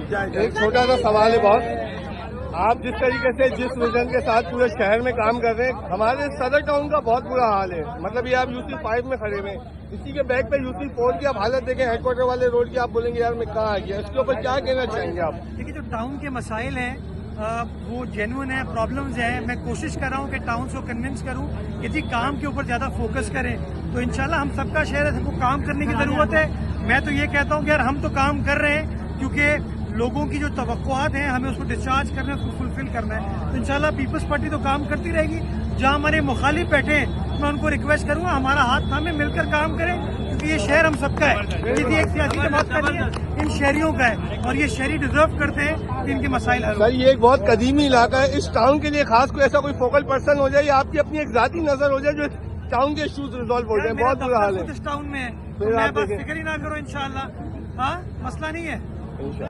एक छोटा सा सवाल है बहुत। आप जिस तरीके से जिस विजन के साथ पूरे शहर में काम कर रहे हैं, हमारे सदर टाउन का बहुत बुरा हाल है। मतलब ये आप यूसी 5 में खड़े हुए, इसी के बैक पे यूसी 4 की आप हालत देखें, हेडक्वार्टर वाले रोड की, आप बोलेंगे यार मैं कहाँ आ गया। इसके ऊपर क्या कहना चाहेंगे आप? देखिए, जो टाउन के मसाइल हैं वो जेन्युइन है, प्रॉब्लम्स हैं। मैं कोशिश कर रहा हूँ कि टाउन को कन्विंस करूँ कि जी काम के ऊपर ज्यादा फोकस करें, तो इंशाल्लाह हम सबका शहर है, सबको काम करने की जरूरत है। मैं तो ये कहता हूँ कि यार हम तो काम कर रहे हैं, क्योंकि लोगों की जो तवक्कुआत हैं हमें उसको डिस्चार्ज करना है, उसको फुलफिल करना है। तो इंशाल्लाह पीपल्स पार्टी तो काम करती रहेगी। जहाँ हमारे मुखालिफ बैठे हैं मैं उनको रिक्वेस्ट करूंगा हमारा हाथ थामे मिलकर काम करें, क्योंकि ये शहर हम सबका है, किसी एक सियासी जमात का नहीं है, इन शहरियों का है। और ये शहरी डिजर्व करते हैं कि इनके मसाइल हल। सर, ये एक बहुत कदीमी इलाका है। इस टाउन के लिए खास कोई ऐसा कोई फोकल पर्सन हो जाए या आपकी अपनी एक जाती नजर हो जाए जो टाउन के इश्यूज रिजॉल्व हो जाए? बहुत बुरा हाल है। इस टाउन में है, तो मैं बस फिक्र ही ना करो, इंशाल्लाह। हाँ, मसला नहीं है।